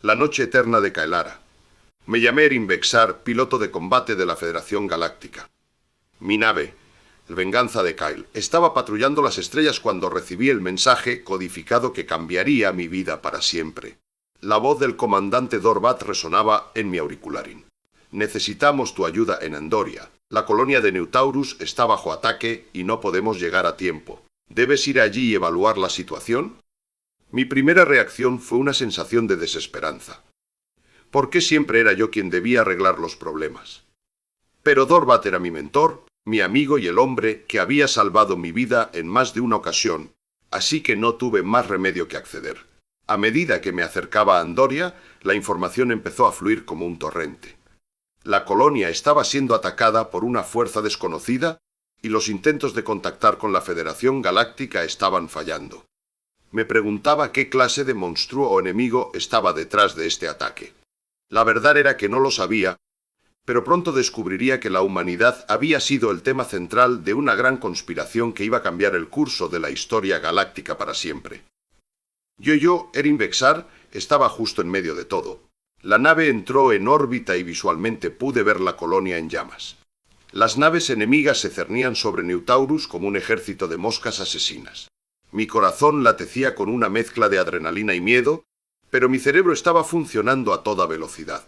La noche eterna de Kaelara. Me llamé Erin Vexar, piloto de combate de la Federación Galáctica. Mi nave, el Venganza de Kyle, estaba patrullando las estrellas cuando recibí el mensaje codificado que cambiaría mi vida para siempre. La voz del comandante Dorbat resonaba en mi auricularín. Necesitamos tu ayuda en Andoria. La colonia de Neutaurus está bajo ataque y no podemos llegar a tiempo. ¿Debes ir allí y evaluar la situación? Mi primera reacción fue una sensación de desesperanza. ¿Por qué siempre era yo quien debía arreglar los problemas? Pero Dorbat era mi mentor, mi amigo y el hombre que había salvado mi vida en más de una ocasión, así que no tuve más remedio que acceder. A medida que me acercaba a Andoria, la información empezó a fluir como un torrente. La colonia estaba siendo atacada por una fuerza desconocida y los intentos de contactar con la Federación Galáctica estaban fallando. Me preguntaba qué clase de monstruo o enemigo estaba detrás de este ataque. La verdad era que no lo sabía, pero pronto descubriría que la humanidad había sido el tema central de una gran conspiración que iba a cambiar el curso de la historia galáctica para siempre. Yo, Erin Vexar, estaba justo en medio de todo. La nave entró en órbita y visualmente pude ver la colonia en llamas. Las naves enemigas se cernían sobre Neutaurus como un ejército de moscas asesinas. Mi corazón latecía con una mezcla de adrenalina y miedo, pero mi cerebro estaba funcionando a toda velocidad.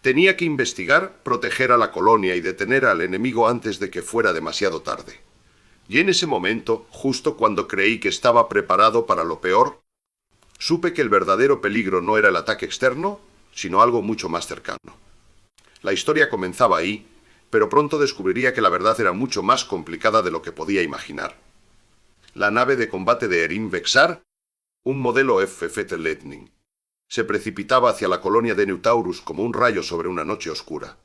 Tenía que investigar, proteger a la colonia y detener al enemigo antes de que fuera demasiado tarde. Y en ese momento, justo cuando creí que estaba preparado para lo peor, supe que el verdadero peligro no era el ataque externo, sino algo mucho más cercano. La historia comenzaba ahí, pero pronto descubriría que la verdad era mucho más complicada de lo que podía imaginar. La nave de combate de Erin Vexar, un modelo FF Lightning, se precipitaba hacia la colonia de Neutaurus como un rayo sobre una noche oscura.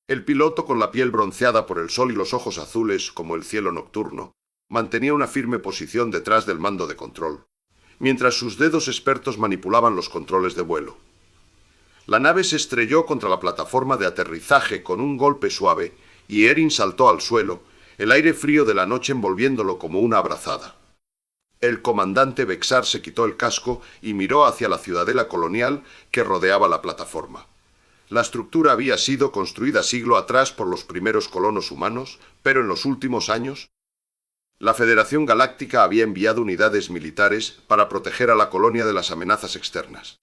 El piloto, con la piel bronceada por el sol y los ojos azules como el cielo nocturno, mantenía una firme posición detrás del mando de control, mientras sus dedos expertos manipulaban los controles de vuelo. La nave se estrelló contra la plataforma de aterrizaje con un golpe suave y Erin saltó al suelo, el aire frío de la noche envolviéndolo como una abrazada. El comandante Vexar se quitó el casco y miró hacia la ciudadela colonial que rodeaba la plataforma. La estructura había sido construida siglo atrás por los primeros colonos humanos, pero en los últimos años, la Federación Galáctica había enviado unidades militares para proteger a la colonia de las amenazas externas.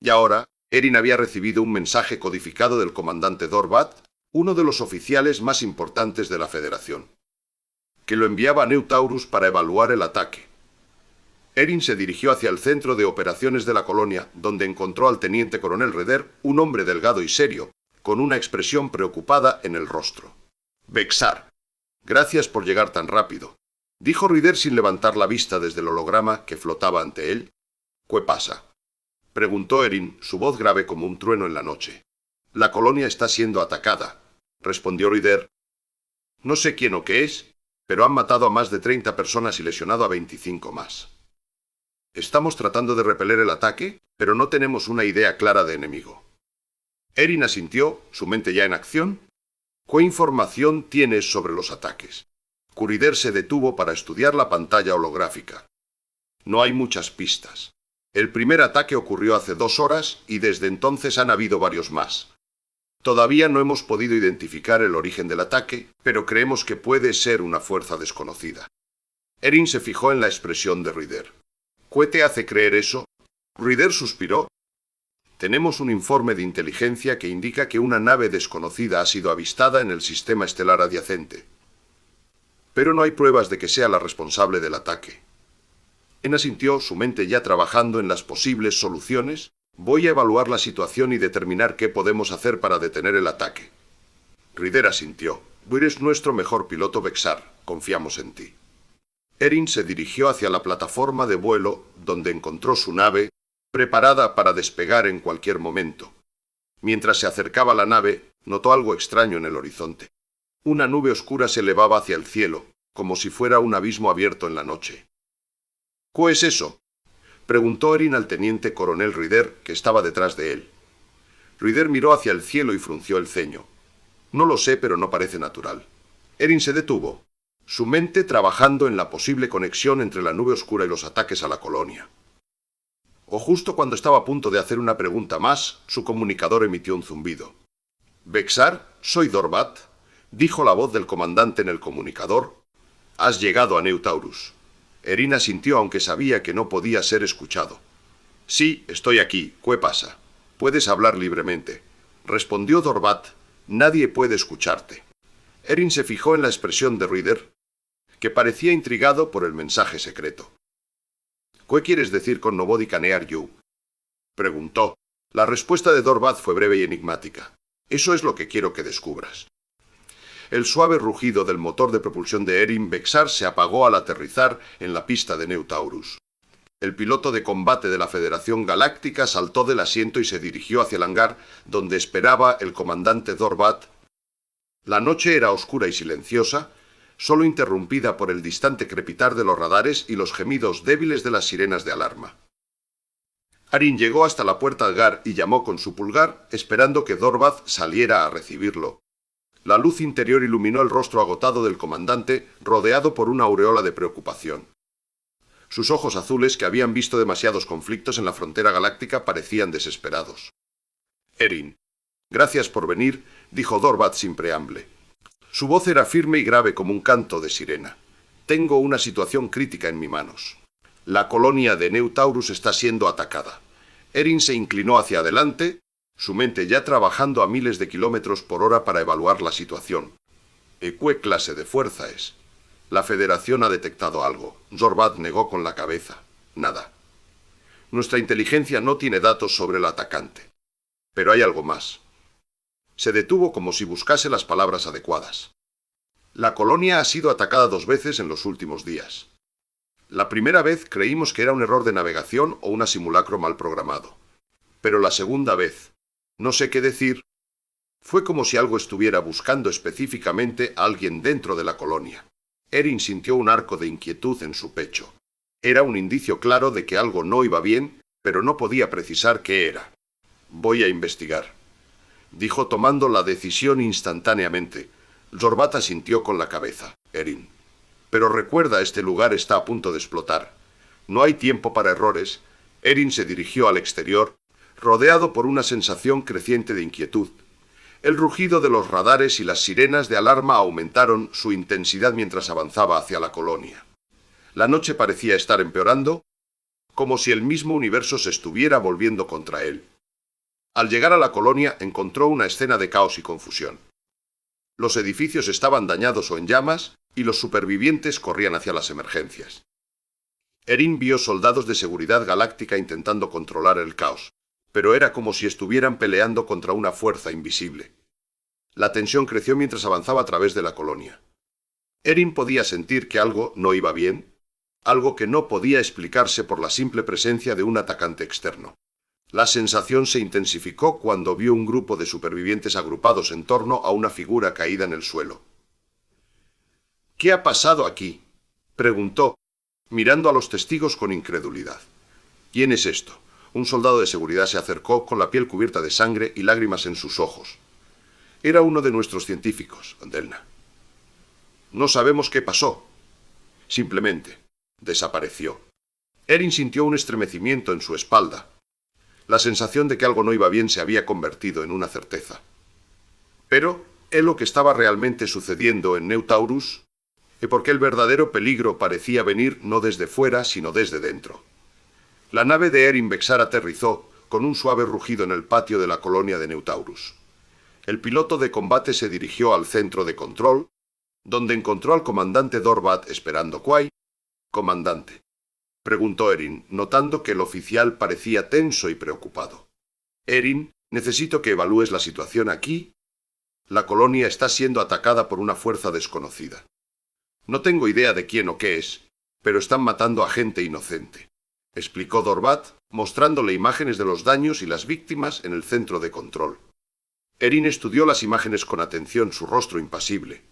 Y ahora, Erin había recibido un mensaje codificado del comandante Dorbat, uno de los oficiales más importantes de la Federación, que lo enviaba a Neutaurus para evaluar el ataque. Erin se dirigió hacia el centro de operaciones de la colonia, donde encontró al teniente coronel Rider, un hombre delgado y serio, con una expresión preocupada en el rostro. «Vexar, gracias por llegar tan rápido», dijo Rider sin levantar la vista desde el holograma que flotaba ante él. «¿Qué pasa?», preguntó Erin, su voz grave como un trueno en la noche. «La colonia está siendo atacada», respondió Rider. «No sé quién o qué es, pero han matado a más de 30 personas y lesionado a 25 más. Estamos tratando de repeler el ataque, pero no tenemos una idea clara de enemigo». Erin asintió, su mente ya en acción. «¿Qué información tienes sobre los ataques?». Rider se detuvo para estudiar la pantalla holográfica. «No hay muchas pistas. El primer ataque ocurrió hace 2 horas y desde entonces han habido varios más. Todavía no hemos podido identificar el origen del ataque, pero creemos que puede ser una fuerza desconocida». Erin se fijó en la expresión de Rider. «¿Qué te hace creer eso?». Rider suspiró. «Tenemos un informe de inteligencia que indica que una nave desconocida ha sido avistada en el sistema estelar adyacente. Pero no hay pruebas de que sea la responsable del ataque». Erin asintió, su mente ya trabajando en las posibles soluciones. «Voy a evaluar la situación y determinar qué podemos hacer para detener el ataque». Rider asintió. «Eres nuestro mejor piloto, Vexar. Confiamos en ti». Erin se dirigió hacia la plataforma de vuelo, donde encontró su nave, preparada para despegar en cualquier momento. Mientras se acercaba a la nave, notó algo extraño en el horizonte. Una nube oscura se elevaba hacia el cielo, como si fuera un abismo abierto en la noche. «¿Qué es eso?», preguntó Erin al teniente coronel Rider, que estaba detrás de él. Rider miró hacia el cielo y frunció el ceño. «No lo sé, pero no parece natural». Erin se detuvo, su mente trabajando en la posible conexión entre la nube oscura y los ataques a la colonia. O justo cuando estaba a punto de hacer una pregunta más, su comunicador emitió un zumbido. «Vexar, soy Dorbat», dijo la voz del comandante en el comunicador. «Has llegado a New Taurus». Erin asintió aunque sabía que no podía ser escuchado. «Sí, estoy aquí. ¿Qué pasa?» «Puedes hablar libremente», respondió Dorbat. «Nadie puede escucharte». Erin se fijó en la expresión de Reader, que parecía intrigado por el mensaje secreto. «¿Qué quieres decir con Nobody can hear you?», preguntó. La respuesta de Dorbat fue breve y enigmática. «Eso es lo que quiero que descubras». El suave rugido del motor de propulsión de Erin Vexar se apagó al aterrizar en la pista de New Taurus. El piloto de combate de la Federación Galáctica saltó del asiento y se dirigió hacia el hangar donde esperaba el comandante Dorbat. La noche era oscura y silenciosa, solo interrumpida por el distante crepitar de los radares y los gemidos débiles de las sirenas de alarma. Erin llegó hasta la puerta del hangar y llamó con su pulgar, esperando que Dorbat saliera a recibirlo. La luz interior iluminó el rostro agotado del comandante, rodeado por una aureola de preocupación. Sus ojos azules, que habían visto demasiados conflictos en la frontera galáctica, parecían desesperados. «Erin, gracias por venir», dijo Dorbat sin preamble. Su voz era firme y grave como un canto de sirena. «Tengo una situación crítica en mis manos. La colonia de New Taurus está siendo atacada». Erin se inclinó hacia adelante, su mente ya trabajando a miles de kilómetros por hora para evaluar la situación. ¿Qué clase de fuerza es? La Federación ha detectado algo. Dorbat negó con la cabeza. Nada. Nuestra inteligencia no tiene datos sobre el atacante. Pero hay algo más. Se detuvo como si buscase las palabras adecuadas. La colonia ha sido atacada 2 veces en los últimos días. La primera vez creímos que era un error de navegación o un simulacro mal programado. Pero la segunda vez, no sé qué decir, fue como si algo estuviera buscando específicamente a alguien dentro de la colonia. Erin sintió un arco de inquietud en su pecho. Era un indicio claro de que algo no iba bien, pero no podía precisar qué era. «Voy a investigar», dijo tomando la decisión instantáneamente. Dorbat asintió con la cabeza. «Erin. Pero recuerda, este lugar está a punto de explotar. No hay tiempo para errores». Erin se dirigió al exterior, rodeado por una sensación creciente de inquietud. El rugido de los radares y las sirenas de alarma aumentaron su intensidad mientras avanzaba hacia la colonia. La noche parecía estar empeorando, como si el mismo universo se estuviera volviendo contra él. Al llegar a la colonia encontró una escena de caos y confusión. Los edificios estaban dañados o en llamas, y los supervivientes corrían hacia las emergencias. Erin vio soldados de seguridad galáctica intentando controlar el caos, pero era como si estuvieran peleando contra una fuerza invisible. La tensión creció mientras avanzaba a través de la colonia. Erin podía sentir que algo no iba bien, algo que no podía explicarse por la simple presencia de un atacante externo. La sensación se intensificó cuando vio un grupo de supervivientes agrupados en torno a una figura caída en el suelo. «¿Qué ha pasado aquí?», preguntó, mirando a los testigos con incredulidad. «¿Quién es esto?». Un soldado de seguridad se acercó con la piel cubierta de sangre y lágrimas en sus ojos. «Era uno de nuestros científicos, Delna. No sabemos qué pasó. Simplemente desapareció». Erin sintió un estremecimiento en su espalda. La sensación de que algo no iba bien se había convertido en una certeza. Pero, ¿es lo que estaba realmente sucediendo en New Taurus? ¿Y por qué el verdadero peligro parecía venir no desde fuera, sino desde dentro? La nave de Erin Vexar aterrizó con un suave rugido en el patio de la colonia de New Taurus. El piloto de combate se dirigió al centro de control, donde encontró al comandante Dorbat esperando. «¿Qué? Comandante», preguntó Erin, notando que el oficial parecía tenso y preocupado. «Erin, necesito que evalúes la situación aquí. La colonia está siendo atacada por una fuerza desconocida. No tengo idea de quién o qué es, pero están matando a gente inocente», explicó Dorbat, mostrándole imágenes de los daños y las víctimas en el centro de control. Erin estudió las imágenes con atención, su rostro impasible.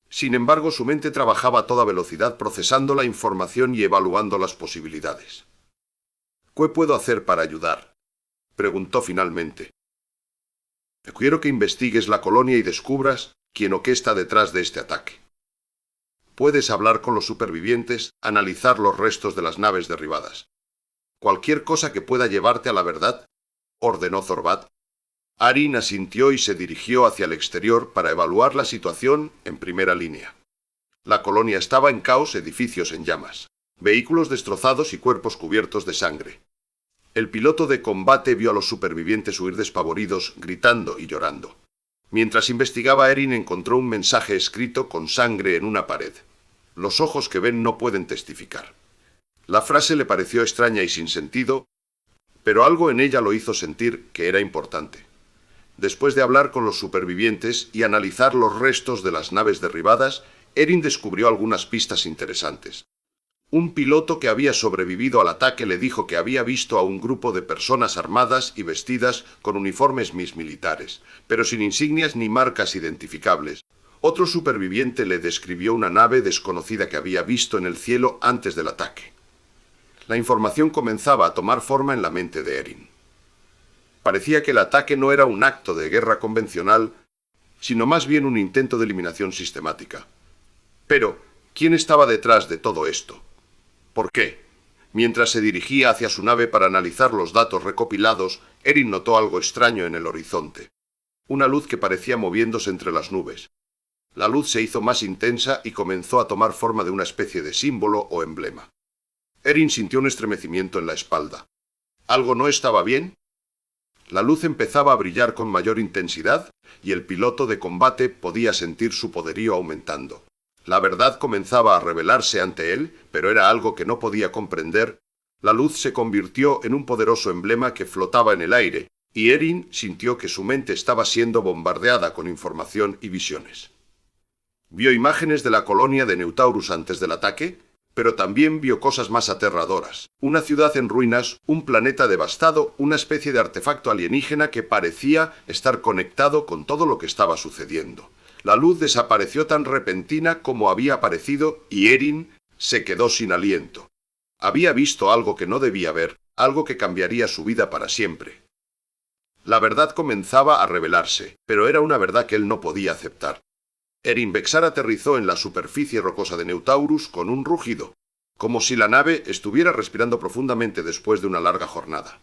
Sin embargo, su mente trabajaba a toda velocidad procesando la información y evaluando las posibilidades. «¿Qué puedo hacer para ayudar?», preguntó finalmente. «Quiero que investigues la colonia y descubras quién o qué está detrás de este ataque. Puedes hablar con los supervivientes, analizar los restos de las naves derribadas. Cualquier cosa que pueda llevarte a la verdad, ordenó Zorbat. Arin asintió y se dirigió hacia el exterior para evaluar la situación en primera línea. La colonia estaba en caos, edificios en llamas, vehículos destrozados y cuerpos cubiertos de sangre. El piloto de combate vio a los supervivientes huir despavoridos, gritando y llorando. Mientras investigaba, Erin encontró un mensaje escrito con sangre en una pared. Los ojos que ven no pueden testificar. La frase le pareció extraña y sin sentido, pero algo en ella lo hizo sentir que era importante. Después de hablar con los supervivientes y analizar los restos de las naves derribadas, Erin descubrió algunas pistas interesantes. Un piloto que había sobrevivido al ataque le dijo que había visto a un grupo de personas armadas y vestidas con uniformes militares, pero sin insignias ni marcas identificables. Otro superviviente le describió una nave desconocida que había visto en el cielo antes del ataque. La información comenzaba a tomar forma en la mente de Erin. Parecía que el ataque no era un acto de guerra convencional, sino más bien un intento de eliminación sistemática. Pero, ¿quién estaba detrás de todo esto? ¿Por qué? Mientras se dirigía hacia su nave para analizar los datos recopilados, Erin notó algo extraño en el horizonte. Una luz que parecía moviéndose entre las nubes. La luz se hizo más intensa y comenzó a tomar forma de una especie de símbolo o emblema. Erin sintió un estremecimiento en la espalda. ¿Algo no estaba bien? La luz empezaba a brillar con mayor intensidad y el piloto de combate podía sentir su poderío aumentando. La verdad comenzaba a revelarse ante él, pero era algo que no podía comprender. La luz se convirtió en un poderoso emblema que flotaba en el aire, y Erin sintió que su mente estaba siendo bombardeada con información y visiones. Vio imágenes de la colonia de Neutaurus antes del ataque, pero también vio cosas más aterradoras. Una ciudad en ruinas, un planeta devastado, una especie de artefacto alienígena que parecía estar conectado con todo lo que estaba sucediendo. La luz desapareció tan repentina como había aparecido y Erin se quedó sin aliento. Había visto algo que no debía ver, algo que cambiaría su vida para siempre. La verdad comenzaba a revelarse, pero era una verdad que él no podía aceptar. Erin Vexar aterrizó en la superficie rocosa de Neutaurus con un rugido, como si la nave estuviera respirando profundamente después de una larga jornada.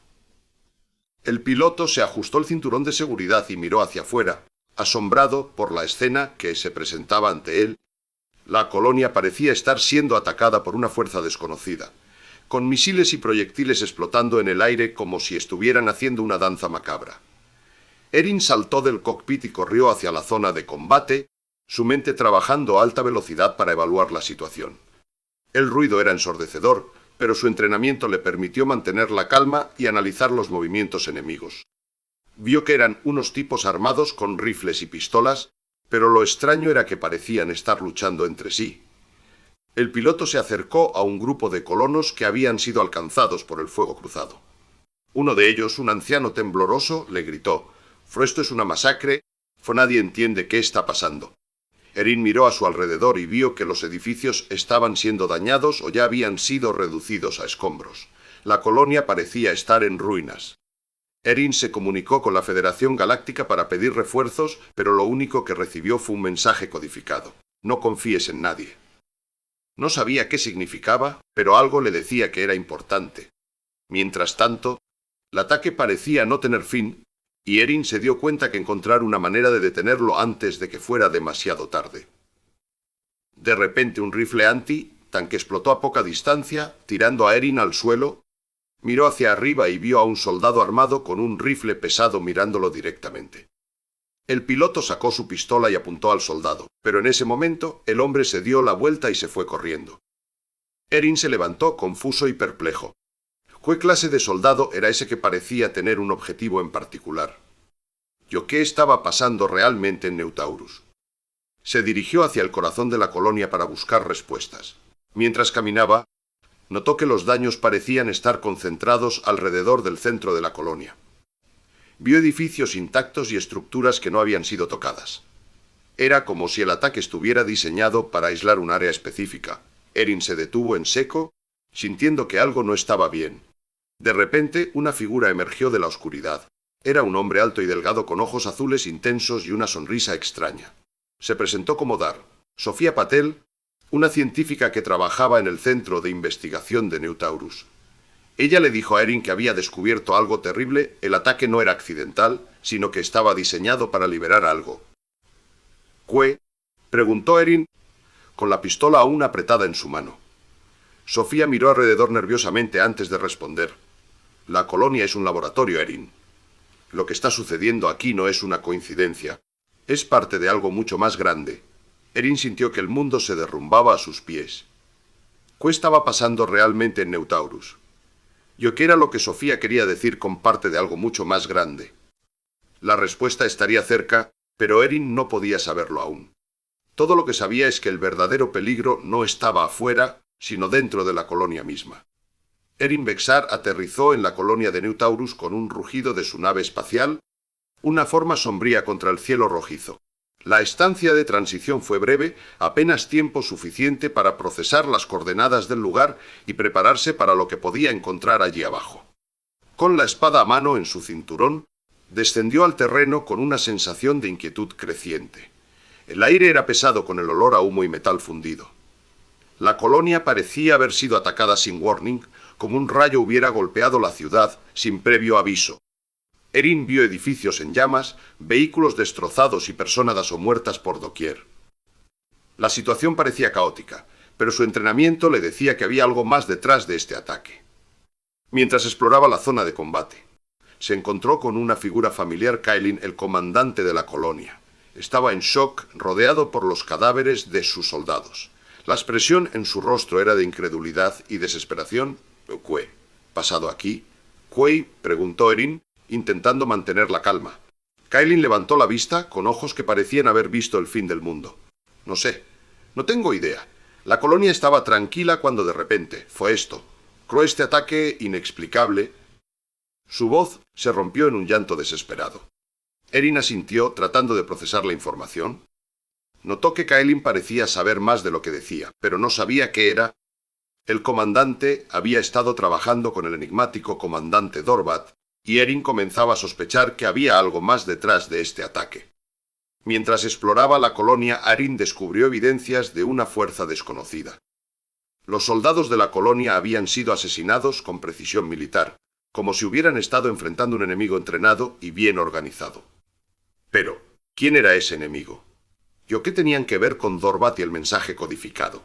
El piloto se ajustó el cinturón de seguridad y miró hacia afuera, asombrado por la escena que se presentaba ante él. La colonia parecía estar siendo atacada por una fuerza desconocida, con misiles y proyectiles explotando en el aire como si estuvieran haciendo una danza macabra. Erin saltó del cockpit y corrió hacia la zona de combate, su mente trabajando a alta velocidad para evaluar la situación. El ruido era ensordecedor, pero su entrenamiento le permitió mantener la calma y analizar los movimientos enemigos. Vio que eran unos tipos armados con rifles y pistolas, pero lo extraño era que parecían estar luchando entre sí. El piloto se acercó a un grupo de colonos que habían sido alcanzados por el fuego cruzado. Uno de ellos, un anciano tembloroso, le gritó: «Esto es una masacre, nadie entiende qué está pasando». Erin miró a su alrededor y vio que los edificios estaban siendo dañados o ya habían sido reducidos a escombros. La colonia parecía estar en ruinas. Erin se comunicó con la Federación Galáctica para pedir refuerzos, pero lo único que recibió fue un mensaje codificado: «No confíes en nadie». No sabía qué significaba, pero algo le decía que era importante. Mientras tanto, el ataque parecía no tener fin, y Erin se dio cuenta que encontrar una manera de detenerlo antes de que fuera demasiado tarde. De repente un rifle anti-tanque explotó a poca distancia, tirando a Erin al suelo. Miró hacia arriba y vio a un soldado armado con un rifle pesado mirándolo directamente. El piloto sacó su pistola y apuntó al soldado, pero en ese momento el hombre se dio la vuelta y se fue corriendo. Erin se levantó confuso y perplejo. ¿Qué clase de soldado era ese que parecía tener un objetivo en particular? ¿Qué estaba pasando realmente en Neutaurus? Se dirigió hacia el corazón de la colonia para buscar respuestas. Mientras caminaba, notó que los daños parecían estar concentrados alrededor del centro de la colonia. Vio edificios intactos y estructuras que no habían sido tocadas. Era como si el ataque estuviera diseñado para aislar un área específica. Erin se detuvo en seco, sintiendo que algo no estaba bien. De repente, una figura emergió de la oscuridad. Era un hombre alto y delgado con ojos azules intensos y una sonrisa extraña. Se presentó como Dar, Sofía Patel, una científica que trabajaba en el Centro de Investigación de Neutaurus. Ella le dijo a Erin que había descubierto algo terrible. El ataque no era accidental, sino que estaba diseñado para liberar algo. —¿Qué? —preguntó Erin, con la pistola aún apretada en su mano. Sofía miró alrededor nerviosamente antes de responder. La colonia es un laboratorio, Erin. Lo que está sucediendo aquí no es una coincidencia. Es parte de algo mucho más grande. Erin sintió que el mundo se derrumbaba a sus pies. ¿Qué estaba pasando realmente en Neutaurus? ¿Y qué era lo que Sofía quería decir con parte de algo mucho más grande? La respuesta estaría cerca, pero Erin no podía saberlo aún. Todo lo que sabía es que el verdadero peligro no estaba afuera, sino dentro de la colonia misma. Erin Vexar aterrizó en la colonia de Neutaurus con un rugido de su nave espacial, una forma sombría contra el cielo rojizo. La estancia de transición fue breve, apenas tiempo suficiente para procesar las coordenadas del lugar y prepararse para lo que podía encontrar allí abajo. Con la espada a mano en su cinturón, descendió al terreno con una sensación de inquietud creciente. El aire era pesado con el olor a humo y metal fundido. La colonia parecía haber sido atacada sin warning, como un rayo hubiera golpeado la ciudad sin previo aviso. Erin vio edificios en llamas, vehículos destrozados y personas o muertas por doquier. La situación parecía caótica, pero su entrenamiento le decía que había algo más detrás de este ataque. Mientras exploraba la zona de combate, se encontró con una figura familiar, Kailin, el comandante de la colonia. Estaba en shock, rodeado por los cadáveres de sus soldados. La expresión en su rostro era de incredulidad y desesperación. —¿Qué? ¿Pasado aquí? —¿Qué? —preguntó Erin, intentando mantener la calma. Kailin levantó la vista con ojos que parecían haber visto el fin del mundo. —No sé. No tengo idea. La colonia estaba tranquila cuando de repente fue esto. Creo este ataque inexplicable. Su voz se rompió en un llanto desesperado. Erin asintió, tratando de procesar la información. Notó que Kailin parecía saber más de lo que decía, pero no sabía qué era. El comandante había estado trabajando con el enigmático comandante Dorbat, y Erin comenzaba a sospechar que había algo más detrás de este ataque. Mientras exploraba la colonia, Erin descubrió evidencias de una fuerza desconocida. Los soldados de la colonia habían sido asesinados con precisión militar, como si hubieran estado enfrentando un enemigo entrenado y bien organizado. Pero, ¿quién era ese enemigo? ¿Y qué tenían que ver con Dorbat y el mensaje codificado?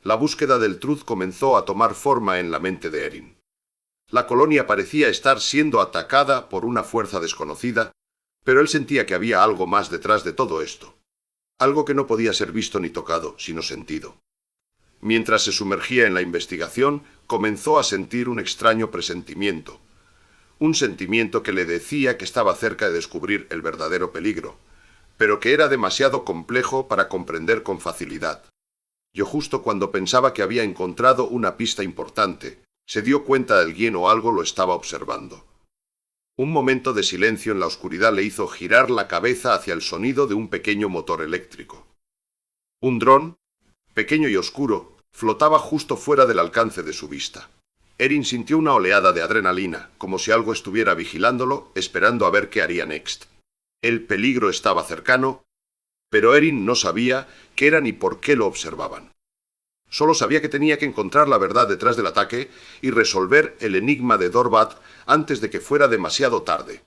La búsqueda del Truth comenzó a tomar forma en la mente de Erin. La colonia parecía estar siendo atacada por una fuerza desconocida, pero él sentía que había algo más detrás de todo esto. Algo que no podía ser visto ni tocado, sino sentido. Mientras se sumergía en la investigación, comenzó a sentir un extraño presentimiento. Un sentimiento que le decía que estaba cerca de descubrir el verdadero peligro, pero que era demasiado complejo para comprender con facilidad. Justo cuando pensaba que había encontrado una pista importante, se dio cuenta de que alguien o algo lo estaba observando. Un momento de silencio en la oscuridad le hizo girar la cabeza hacia el sonido de un pequeño motor eléctrico. Un dron, pequeño y oscuro, flotaba justo fuera del alcance de su vista. Erin sintió una oleada de adrenalina, como si algo estuviera vigilándolo, esperando a ver qué haría next. El peligro estaba cercano, pero Erin no sabía qué era ni por qué lo observaban. Solo sabía que tenía que encontrar la verdad detrás del ataque y resolver el enigma de Dorbat antes de que fuera demasiado tarde.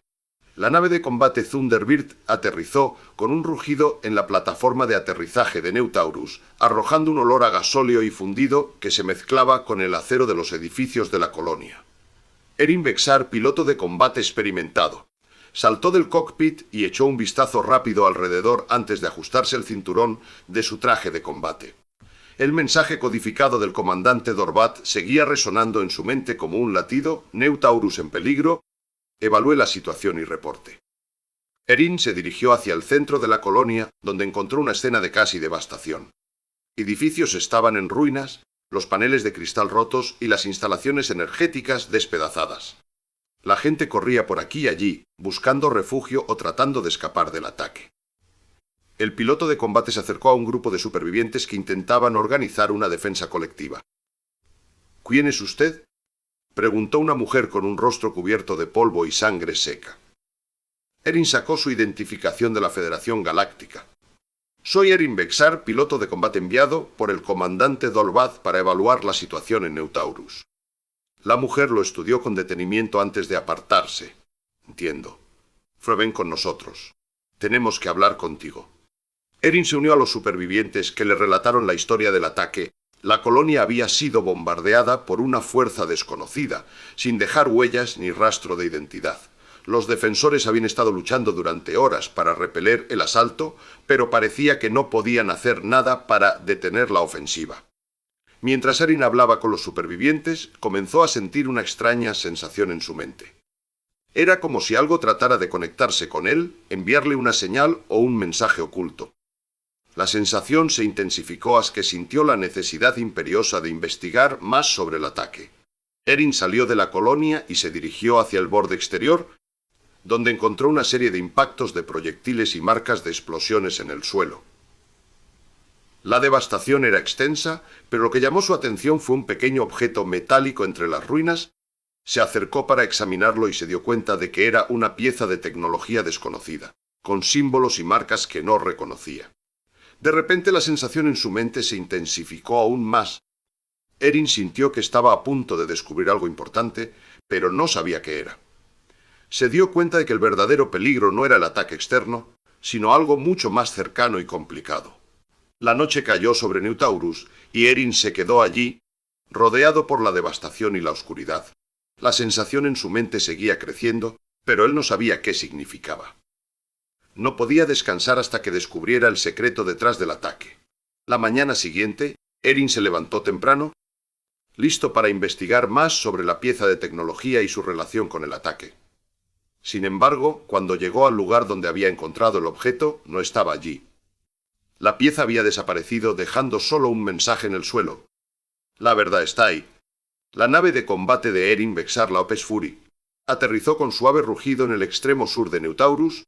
La nave de combate Thunderbird aterrizó con un rugido en la plataforma de aterrizaje de Neutaurus, arrojando un olor a gasóleo y fundido que se mezclaba con el acero de los edificios de la colonia. Erin Vexar, piloto de combate experimentado, saltó del cockpit y echó un vistazo rápido alrededor antes de ajustarse el cinturón de su traje de combate. El mensaje codificado del comandante Dorbat seguía resonando en su mente como un latido. Neutaurus en peligro. Evalué la situación y reporte. Erin se dirigió hacia el centro de la colonia, donde encontró una escena de casi devastación. Edificios estaban en ruinas, los paneles de cristal rotos y las instalaciones energéticas despedazadas. La gente corría por aquí y allí, buscando refugio o tratando de escapar del ataque. El piloto de combate se acercó a un grupo de supervivientes que intentaban organizar una defensa colectiva. ¿Quién es usted?, preguntó una mujer con un rostro cubierto de polvo y sangre seca. Erin sacó su identificación de la Federación Galáctica. Soy Erin Vexar, piloto de combate enviado por el comandante Dorbat para evaluar la situación en Neutaurus. La mujer lo estudió con detenimiento antes de apartarse. Entiendo. Ven con nosotros. Tenemos que hablar contigo. Erin se unió a los supervivientes que le relataron la historia del ataque. La colonia había sido bombardeada por una fuerza desconocida, sin dejar huellas ni rastro de identidad. Los defensores habían estado luchando durante horas para repeler el asalto, pero parecía que no podían hacer nada para detener la ofensiva. Mientras Erin hablaba con los supervivientes, comenzó a sentir una extraña sensación en su mente. Era como si algo tratara de conectarse con él, enviarle una señal o un mensaje oculto. La sensación se intensificó hasta que sintió la necesidad imperiosa de investigar más sobre el ataque. Erin salió de la colonia y se dirigió hacia el borde exterior, donde encontró una serie de impactos de proyectiles y marcas de explosiones en el suelo. La devastación era extensa, pero lo que llamó su atención fue un pequeño objeto metálico entre las ruinas. Se acercó para examinarlo y se dio cuenta de que era una pieza de tecnología desconocida, con símbolos y marcas que no reconocía. De repente la sensación en su mente se intensificó aún más. Erin sintió que estaba a punto de descubrir algo importante, pero no sabía qué era. Se dio cuenta de que el verdadero peligro no era el ataque externo, sino algo mucho más cercano y complicado. La noche cayó sobre New Taurus y Erin se quedó allí, rodeado por la devastación y la oscuridad. La sensación en su mente seguía creciendo, pero él no sabía qué significaba. No podía descansar hasta que descubriera el secreto detrás del ataque. La mañana siguiente, Erin se levantó temprano, listo para investigar más sobre la pieza de tecnología y su relación con el ataque. Sin embargo, cuando llegó al lugar donde había encontrado el objeto, no estaba allí. La pieza había desaparecido dejando solo un mensaje en el suelo. La verdad está ahí. La nave de combate de Erin Vexar la Opes Fury aterrizó con suave rugido en el extremo sur de New Taurus,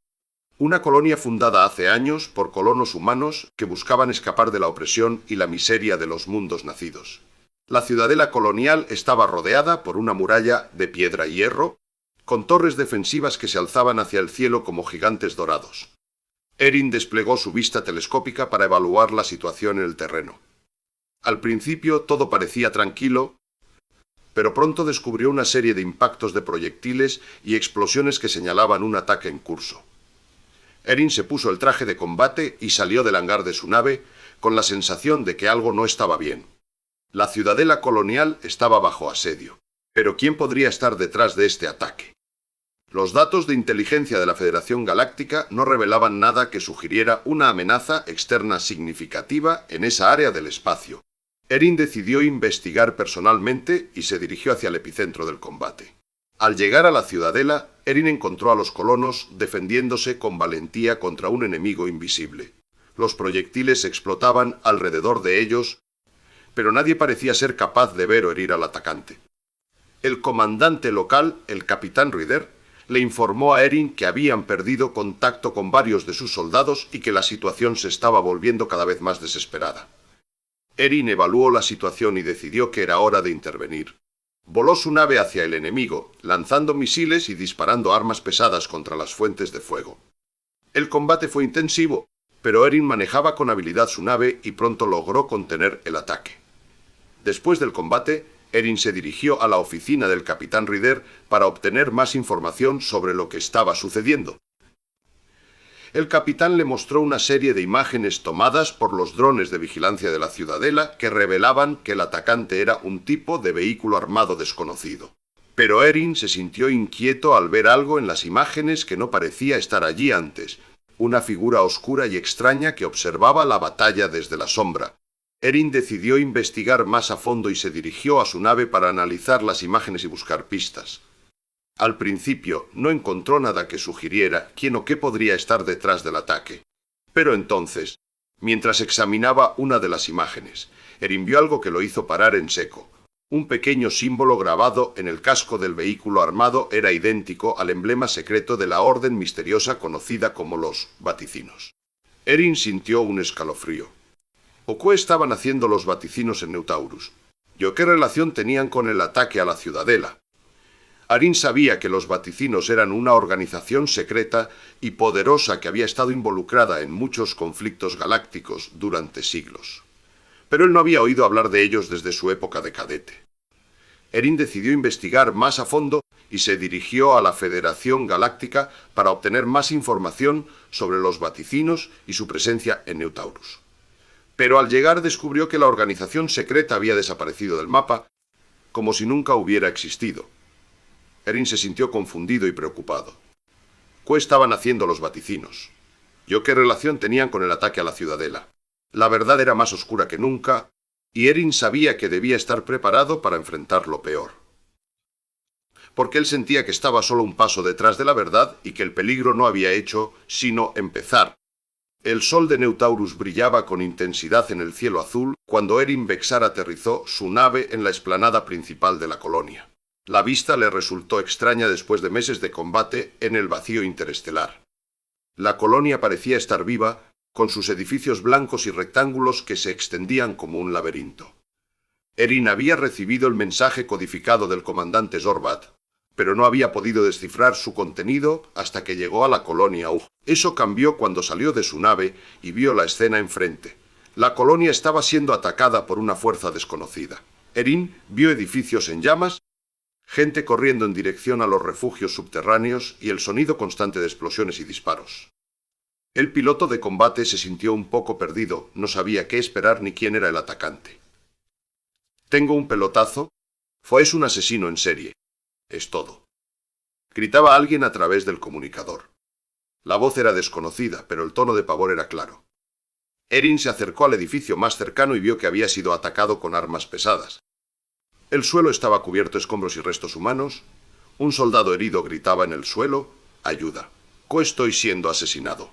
una colonia fundada hace años por colonos humanos que buscaban escapar de la opresión y la miseria de los mundos nacidos. La ciudadela colonial estaba rodeada por una muralla de piedra y hierro, con torres defensivas que se alzaban hacia el cielo como gigantes dorados. Erin desplegó su vista telescópica para evaluar la situación en el terreno. Al principio todo parecía tranquilo, pero pronto descubrió una serie de impactos de proyectiles y explosiones que señalaban un ataque en curso. Erin se puso el traje de combate y salió del hangar de su nave con la sensación de que algo no estaba bien. La ciudadela colonial estaba bajo asedio. Pero ¿quién podría estar detrás de este ataque? Los datos de inteligencia de la Federación Galáctica no revelaban nada que sugiriera una amenaza externa significativa en esa área del espacio. Erin decidió investigar personalmente y se dirigió hacia el epicentro del combate. Al llegar a la ciudadela, Erin encontró a los colonos defendiéndose con valentía contra un enemigo invisible. Los proyectiles explotaban alrededor de ellos, pero nadie parecía ser capaz de ver o herir al atacante. El comandante local, el capitán Rider, le informó a Erin que habían perdido contacto con varios de sus soldados y que la situación se estaba volviendo cada vez más desesperada. Erin evaluó la situación y decidió que era hora de intervenir. Voló su nave hacia el enemigo, lanzando misiles y disparando armas pesadas contra las fuentes de fuego. El combate fue intensivo, pero Erin manejaba con habilidad su nave y pronto logró contener el ataque. Después del combate, Erin se dirigió a la oficina del capitán Rider para obtener más información sobre lo que estaba sucediendo. El capitán le mostró una serie de imágenes tomadas por los drones de vigilancia de la ciudadela que revelaban que el atacante era un tipo de vehículo armado desconocido. Pero Erin se sintió inquieto al ver algo en las imágenes que no parecía estar allí antes, una figura oscura y extraña que observaba la batalla desde la sombra. Erin decidió investigar más a fondo y se dirigió a su nave para analizar las imágenes y buscar pistas. Al principio no encontró nada que sugiriera quién o qué podría estar detrás del ataque. Pero entonces, mientras examinaba una de las imágenes, Erin vio algo que lo hizo parar en seco. Un pequeño símbolo grabado en el casco del vehículo armado era idéntico al emblema secreto de la orden misteriosa conocida como los Vaticinos. Erin sintió un escalofrío. ¿O qué estaban haciendo los Vaticinos en New Taurus? ¿Y qué relación tenían con el ataque a la ciudadela? Erin sabía que los Vaticinos eran una organización secreta y poderosa que había estado involucrada en muchos conflictos galácticos durante siglos. Pero él no había oído hablar de ellos desde su época de cadete. Erin decidió investigar más a fondo y se dirigió a la Federación Galáctica para obtener más información sobre los vaticinos y su presencia en Neutaurus. Pero al llegar descubrió que la organización secreta había desaparecido del mapa, como si nunca hubiera existido. Erin se sintió confundido y preocupado. ¿Qué estaban haciendo los vaticinos? ¿Yo qué relación tenían con el ataque a la ciudadela? La verdad era más oscura que nunca, y Erin sabía que debía estar preparado para enfrentar lo peor. Porque él sentía que estaba solo un paso detrás de la verdad y que el peligro no había hecho sino empezar. El sol de Neutaurus brillaba con intensidad en el cielo azul cuando Erin Vexar aterrizó su nave en la explanada principal de la colonia. La vista le resultó extraña después de meses de combate en el vacío interestelar. La colonia parecía estar viva, con sus edificios blancos y rectángulos que se extendían como un laberinto. Erin había recibido el mensaje codificado del comandante Zorbat, pero no había podido descifrar su contenido hasta que llegó a la colonia Ugg. Eso cambió cuando salió de su nave y vio la escena enfrente. La colonia estaba siendo atacada por una fuerza desconocida. Erin vio edificios en llamas, gente corriendo en dirección a los refugios subterráneos y el sonido constante de explosiones y disparos. El piloto de combate se sintió un poco perdido, no sabía qué esperar ni quién era el atacante. «Tengo un pelotazo. Es un asesino en serie. Es todo», gritaba alguien a través del comunicador. La voz era desconocida, pero el tono de pavor era claro. Erin se acercó al edificio más cercano y vio que había sido atacado con armas pesadas. El suelo estaba cubierto de escombros y restos humanos. Un soldado herido gritaba en el suelo: «¡Ayuda! Estoy siendo asesinado».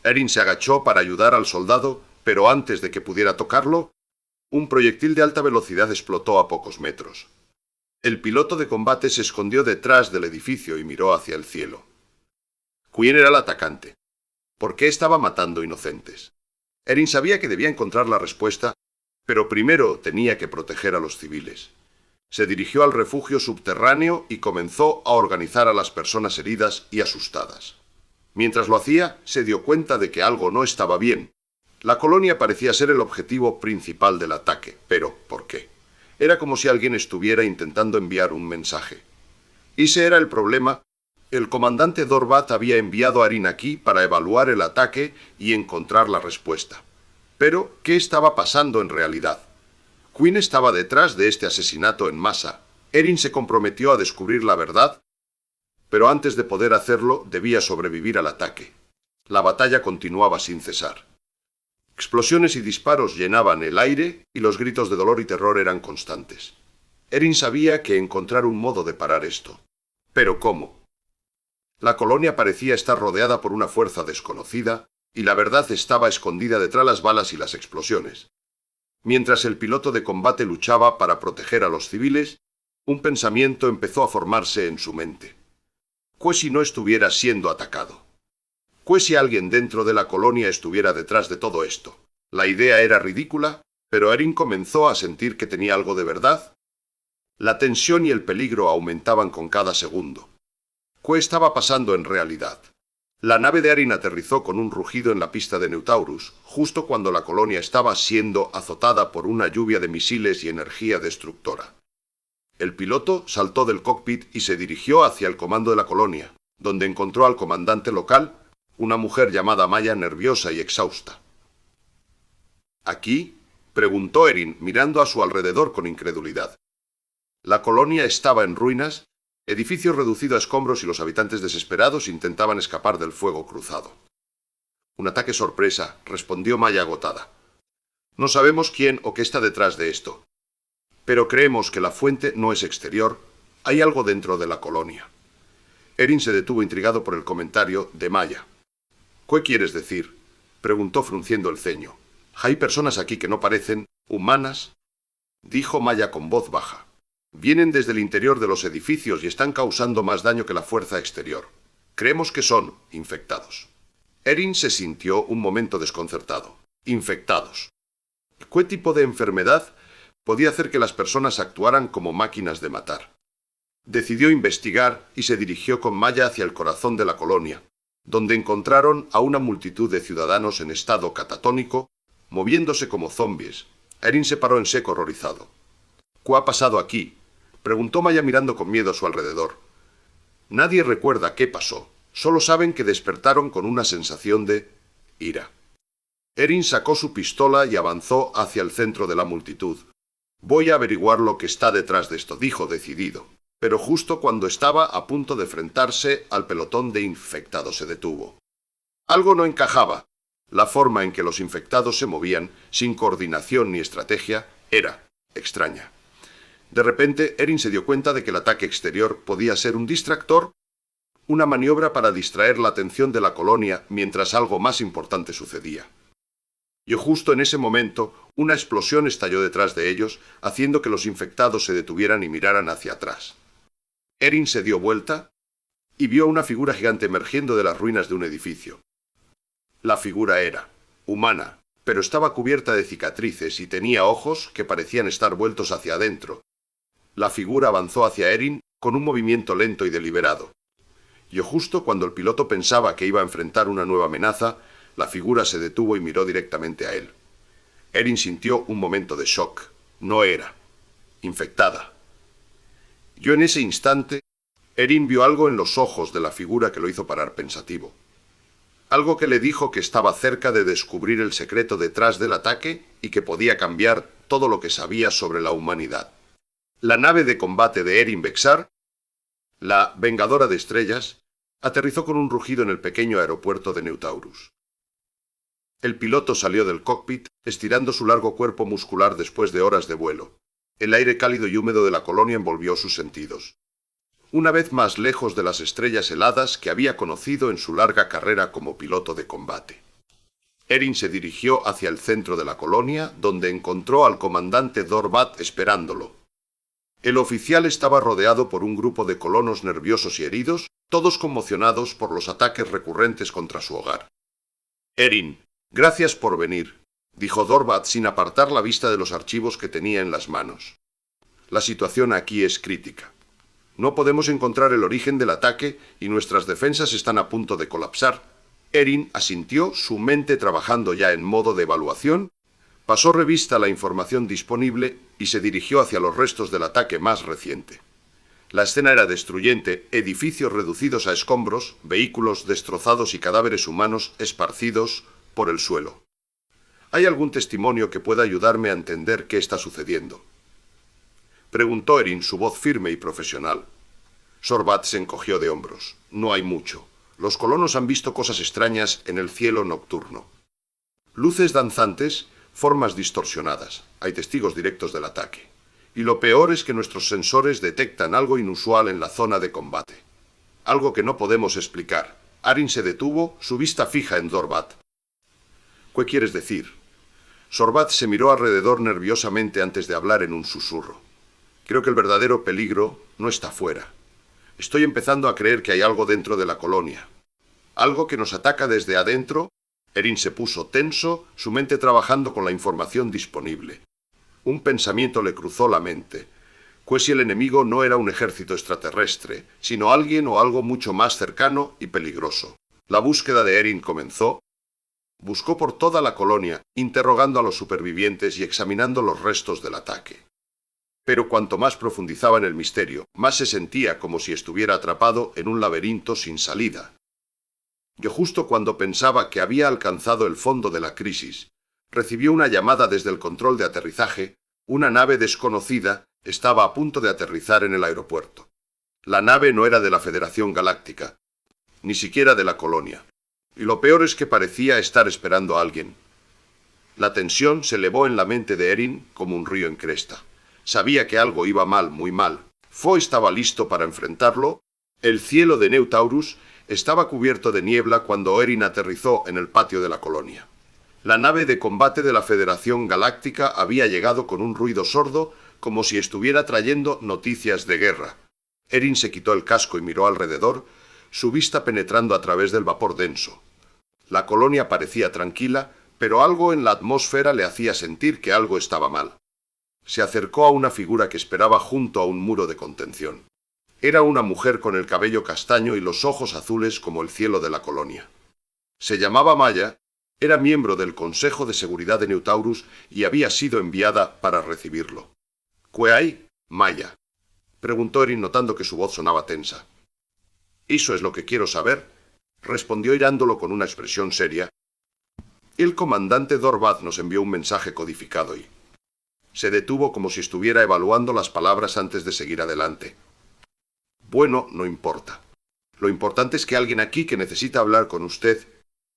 Erin se agachó para ayudar al soldado, pero antes de que pudiera tocarlo, un proyectil de alta velocidad explotó a pocos metros. El piloto de combate se escondió detrás del edificio y miró hacia el cielo. ¿Quién era el atacante? ¿Por qué estaba matando inocentes? Erin sabía que debía encontrar la respuesta, pero primero tenía que proteger a los civiles. Se dirigió al refugio subterráneo y comenzó a organizar a las personas heridas y asustadas. Mientras lo hacía, se dio cuenta de que algo no estaba bien. La colonia parecía ser el objetivo principal del ataque, pero ¿por qué? Era como si alguien estuviera intentando enviar un mensaje. Y ese era el problema. El comandante Zorbat había enviado a Erin aquí para evaluar el ataque y encontrar la respuesta. Pero, ¿qué estaba pasando en realidad? ¿Quién estaba detrás de este asesinato en masa? Erin se comprometió a descubrir la verdad, pero antes de poder hacerlo, debía sobrevivir al ataque. La batalla continuaba sin cesar. Explosiones y disparos llenaban el aire y los gritos de dolor y terror eran constantes. Erin sabía que encontrar un modo de parar esto. ¿Pero cómo? La colonia parecía estar rodeada por una fuerza desconocida y la verdad estaba escondida detrás de las balas y las explosiones. Mientras el piloto de combate luchaba para proteger a los civiles, un pensamiento empezó a formarse en su mente. ¿Qué si no estuviera siendo atacado? ¿Qué si alguien dentro de la colonia estuviera detrás de todo esto? La idea era ridícula, pero Erin comenzó a sentir que tenía algo de verdad. La tensión y el peligro aumentaban con cada segundo. ¿Qué estaba pasando en realidad? La nave de Erin aterrizó con un rugido en la pista de Neutaurus, justo cuando la colonia estaba siendo azotada por una lluvia de misiles y energía destructora. El piloto saltó del cockpit y se dirigió hacia el comando de la colonia, donde encontró al comandante local, una mujer llamada Maya, nerviosa y exhausta. ¿Aquí?, preguntó Erin, mirando a su alrededor con incredulidad. La colonia estaba en ruinas, edificios reducidos a escombros y los habitantes desesperados intentaban escapar del fuego cruzado. Un ataque sorpresa, respondió Maya agotada. No sabemos quién o qué está detrás de esto. Pero creemos que la fuente no es exterior, hay algo dentro de la colonia. Erin se detuvo intrigado por el comentario de Maya. ¿Qué quieres decir?, preguntó frunciendo el ceño. ¿Hay personas aquí que no parecen humanas?, dijo Maya con voz baja. Vienen desde el interior de los edificios y están causando más daño que la fuerza exterior. Creemos que son infectados. Erin se sintió un momento desconcertado. Infectados. ¿Qué tipo de enfermedad podía hacer que las personas actuaran como máquinas de matar? Decidió investigar y se dirigió con Maya hacia el corazón de la colonia, donde encontraron a una multitud de ciudadanos en estado catatónico, moviéndose como zombies. Erin se paró en seco horrorizado. ¿Qué ha pasado aquí?, Preguntó Maya mirando con miedo a su alrededor. Nadie recuerda qué pasó, solo saben que despertaron con una sensación de ira. Erin sacó su pistola y avanzó hacia el centro de la multitud. Voy a averiguar lo que está detrás de esto, dijo decidido. Pero justo cuando estaba a punto de enfrentarse al pelotón de infectados se detuvo. Algo no encajaba. La forma en que los infectados se movían, sin coordinación ni estrategia, era extraña. De repente, Erin se dio cuenta de que el ataque exterior podía ser un distractor, una maniobra para distraer la atención de la colonia mientras algo más importante sucedía. Y justo en ese momento, una explosión estalló detrás de ellos, haciendo que los infectados se detuvieran y miraran hacia atrás. Erin se dio vuelta y vio una figura gigante emergiendo de las ruinas de un edificio. La figura era humana, pero estaba cubierta de cicatrices y tenía ojos que parecían estar vueltos hacia adentro. La figura avanzó hacia Erin con un movimiento lento y deliberado. Y justo cuando el piloto pensaba que iba a enfrentar una nueva amenaza, la figura se detuvo y miró directamente a él. Erin sintió un momento de shock. No era infectada. Yo en ese instante, Erin vio algo en los ojos de la figura que lo hizo parar pensativo. Algo que le dijo que estaba cerca de descubrir el secreto detrás del ataque y que podía cambiar todo lo que sabía sobre la humanidad. La nave de combate de Erin Bexar, la Vengadora de Estrellas, aterrizó con un rugido en el pequeño aeropuerto de Neutaurus. El piloto salió del cockpit, estirando su largo cuerpo muscular después de horas de vuelo. El aire cálido y húmedo de la colonia envolvió sus sentidos. Una vez más lejos de las estrellas heladas que había conocido en su larga carrera como piloto de combate. Erin se dirigió hacia el centro de la colonia, donde encontró al comandante Dorbat esperándolo. El oficial estaba rodeado por un grupo de colonos nerviosos y heridos, todos conmocionados por los ataques recurrentes contra su hogar. Erin, gracias por venir, dijo Dorbat sin apartar la vista de los archivos que tenía en las manos. La situación aquí es crítica. No podemos encontrar el origen del ataque y nuestras defensas están a punto de colapsar. Erin asintió, su mente trabajando ya en modo de evaluación, pasó revista a la información disponible y se dirigió hacia los restos del ataque más reciente. La escena era destruyente, edificios reducidos a escombros, vehículos destrozados y cadáveres humanos esparcidos por el suelo. ¿Hay algún testimonio que pueda ayudarme a entender qué está sucediendo?, preguntó Erin, su voz firme y profesional. Sorbat se encogió de hombros. No hay mucho. Los colonos han visto cosas extrañas en el cielo nocturno. Luces danzantes, formas distorsionadas. Hay testigos directos del ataque. Y lo peor es que nuestros sensores detectan algo inusual en la zona de combate. Algo que no podemos explicar. Erin se detuvo, su vista fija en Dorbat. ¿Qué quieres decir? Sorbat se miró alrededor nerviosamente antes de hablar en un susurro. Creo que el verdadero peligro no está fuera. Estoy empezando a creer que hay algo dentro de la colonia. Algo que nos ataca desde adentro. Erin se puso tenso, su mente trabajando con la información disponible. Un pensamiento le cruzó la mente. ¿Qué si el enemigo no era un ejército extraterrestre, sino alguien o algo mucho más cercano y peligroso? La búsqueda de Erin comenzó. Buscó por toda la colonia, interrogando a los supervivientes y examinando los restos del ataque. Pero cuanto más profundizaba en el misterio, más se sentía como si estuviera atrapado en un laberinto sin salida. Y justo cuando pensaba que había alcanzado el fondo de la crisis, recibió una llamada desde el control de aterrizaje. Una nave desconocida estaba a punto de aterrizar en el aeropuerto. La nave no era de la Federación Galáctica, ni siquiera de la colonia. Y lo peor es que parecía estar esperando a alguien. La tensión se elevó en la mente de Erin como un río en cresta. Sabía que algo iba mal, muy mal. Foe estaba listo para enfrentarlo. El cielo de Neutaurus estaba cubierto de niebla cuando Erin aterrizó en el patio de la colonia. La nave de combate de la Federación Galáctica había llegado con un ruido sordo, como si estuviera trayendo noticias de guerra. Erin se quitó el casco y miró alrededor, su vista penetrando a través del vapor denso. La colonia parecía tranquila, pero algo en la atmósfera le hacía sentir que algo estaba mal. Se acercó a una figura que esperaba junto a un muro de contención. Era una mujer con el cabello castaño y los ojos azules como el cielo de la colonia. Se llamaba Maya, era miembro del Consejo de Seguridad de Neutaurus y había sido enviada para recibirlo. ¿Qué hay, Maya?, preguntó Erin notando que su voz sonaba tensa. «Eso es lo que quiero saber», respondió mirándolo con una expresión seria. «El comandante Dorbat nos envió un mensaje codificado y...» Se detuvo como si estuviera evaluando las palabras antes de seguir adelante. «Bueno, no importa. Lo importante es que alguien aquí que necesita hablar con usted...»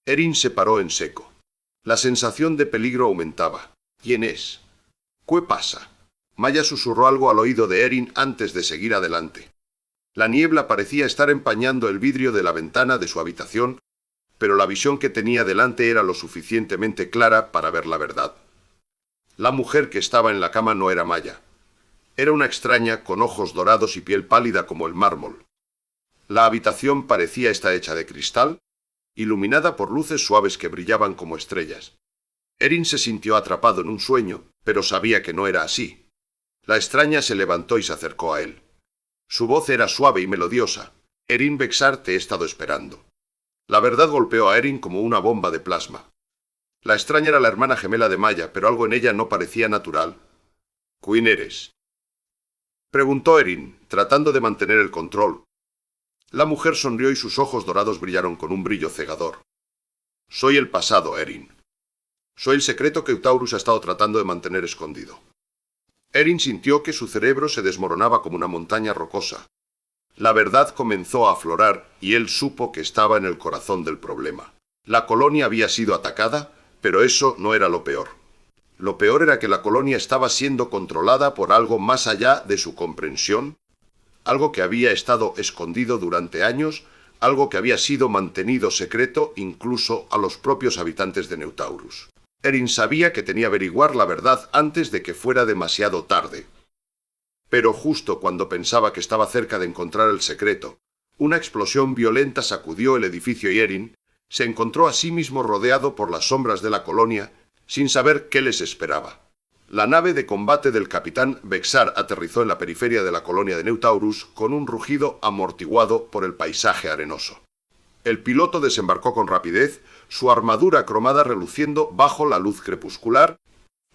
Erin se paró en seco. La sensación de peligro aumentaba. «¿Quién es?» «¿Qué pasa?» Maya susurró algo al oído de Erin antes de seguir adelante. La niebla parecía estar empañando el vidrio de la ventana de su habitación, pero la visión que tenía delante era lo suficientemente clara para ver la verdad. La mujer que estaba en la cama no era Maya. Era una extraña con ojos dorados y piel pálida como el mármol. La habitación parecía estar hecha de cristal, iluminada por luces suaves que brillaban como estrellas. Erin se sintió atrapado en un sueño, pero sabía que no era así. La extraña se levantó y se acercó a él. Su voz era suave y melodiosa. «Erin Bexar, te he estado esperando». La verdad golpeó a Erin como una bomba de plasma. La extraña era la hermana gemela de Maya, pero algo en ella no parecía natural. «¿Quién eres?», preguntó Erin, tratando de mantener el control. La mujer sonrió y sus ojos dorados brillaron con un brillo cegador. «Soy el pasado, Erin. Soy el secreto que Utaurus ha estado tratando de mantener escondido». Erin sintió que su cerebro se desmoronaba como una montaña rocosa. La verdad comenzó a aflorar y él supo que estaba en el corazón del problema. La colonia había sido atacada, pero eso no era lo peor. Lo peor era que la colonia estaba siendo controlada por algo más allá de su comprensión, algo que había estado escondido durante años, algo que había sido mantenido secreto incluso a los propios habitantes de Neutaurus. Erin sabía que tenía que averiguar la verdad antes de que fuera demasiado tarde. Pero justo cuando pensaba que estaba cerca de encontrar el secreto, una explosión violenta sacudió el edificio y Erin se encontró a sí mismo rodeado por las sombras de la colonia, sin saber qué les esperaba. La nave de combate del capitán Bexar aterrizó en la periferia de la colonia de Neutaurus con un rugido amortiguado por el paisaje arenoso. El piloto desembarcó con rapidez, su armadura cromada reluciendo bajo la luz crepuscular.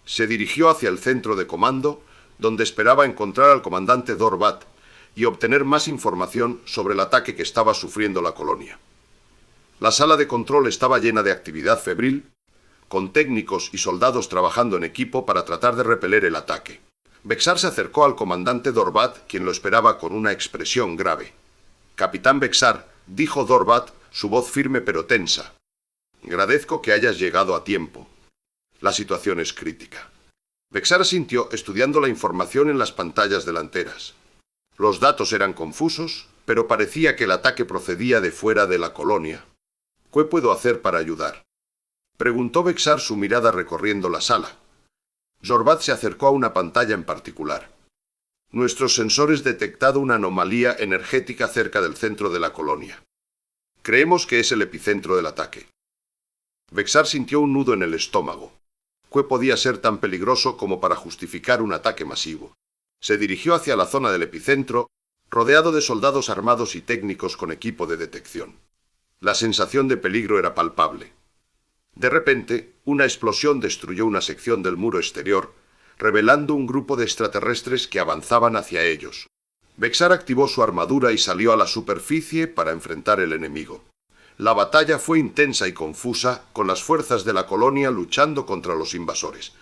Se dirigió hacia el centro de comando, donde esperaba encontrar al comandante Dorbat y obtener más información sobre el ataque que estaba sufriendo la colonia. La sala de control estaba llena de actividad febril, con técnicos y soldados trabajando en equipo para tratar de repeler el ataque. Bexar se acercó al comandante Dorbat, quien lo esperaba con una expresión grave. «Capitán Bexar», dijo Dorbat, su voz firme pero tensa. «Agradezco que hayas llegado a tiempo. La situación es crítica». Bexar asintió, estudiando la información en las pantallas delanteras. Los datos eran confusos, pero parecía que el ataque procedía de fuera de la colonia. «¿Qué puedo hacer para ayudar?», preguntó Bexar, su mirada recorriendo la sala. Dorbat se acercó a una pantalla en particular. «Nuestros sensores detectado una anomalía energética cerca del centro de la colonia. Creemos que es el epicentro del ataque». Bexar sintió un nudo en el estómago. ¿Qué podía ser tan peligroso como para justificar un ataque masivo? Se dirigió hacia la zona del epicentro, rodeado de soldados armados y técnicos con equipo de detección. La sensación de peligro era palpable. De repente, una explosión destruyó una sección del muro exterior, revelando un grupo de extraterrestres que avanzaban hacia ellos. Bexar activó su armadura y salió a la superficie para enfrentar al enemigo. La batalla fue intensa y confusa, con las fuerzas de la colonia luchando contra los invasores.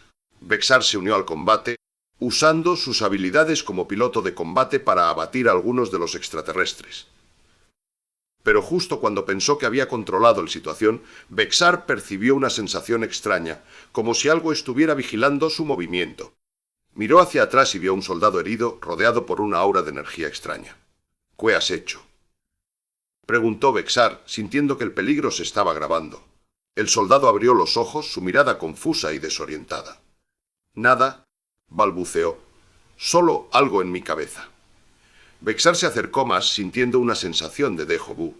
Bexar se unió al combate, usando sus habilidades como piloto de combate para abatir a algunos de los extraterrestres. Pero justo cuando pensó que había controlado la situación, Bexar percibió una sensación extraña, como si algo estuviera vigilando su movimiento. Miró hacia atrás y vio a un soldado herido, rodeado por una aura de energía extraña. «¿Qué has hecho?», preguntó Bexar, sintiendo que el peligro se estaba agravando. El soldado abrió los ojos, su mirada confusa y desorientada. «Nada», balbuceó. «Solo algo en mi cabeza». Bexar se acercó más, sintiendo una sensación de déjà vu.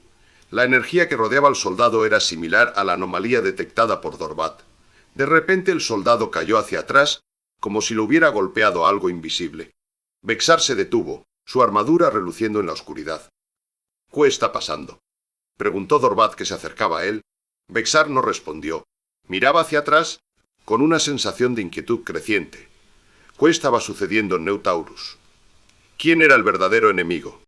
La energía que rodeaba al soldado era similar a la anomalía detectada por Dorbat. De repente el soldado cayó hacia atrás, como si lo hubiera golpeado algo invisible. Bexar se detuvo, su armadura reluciendo en la oscuridad. «¿Qué está pasando?», preguntó Dorbat, que se acercaba a él. Bexar no respondió. Miraba hacia atrás con una sensación de inquietud creciente. ¿Qué estaba sucediendo en Neutaurus? ¿Quién era el verdadero enemigo?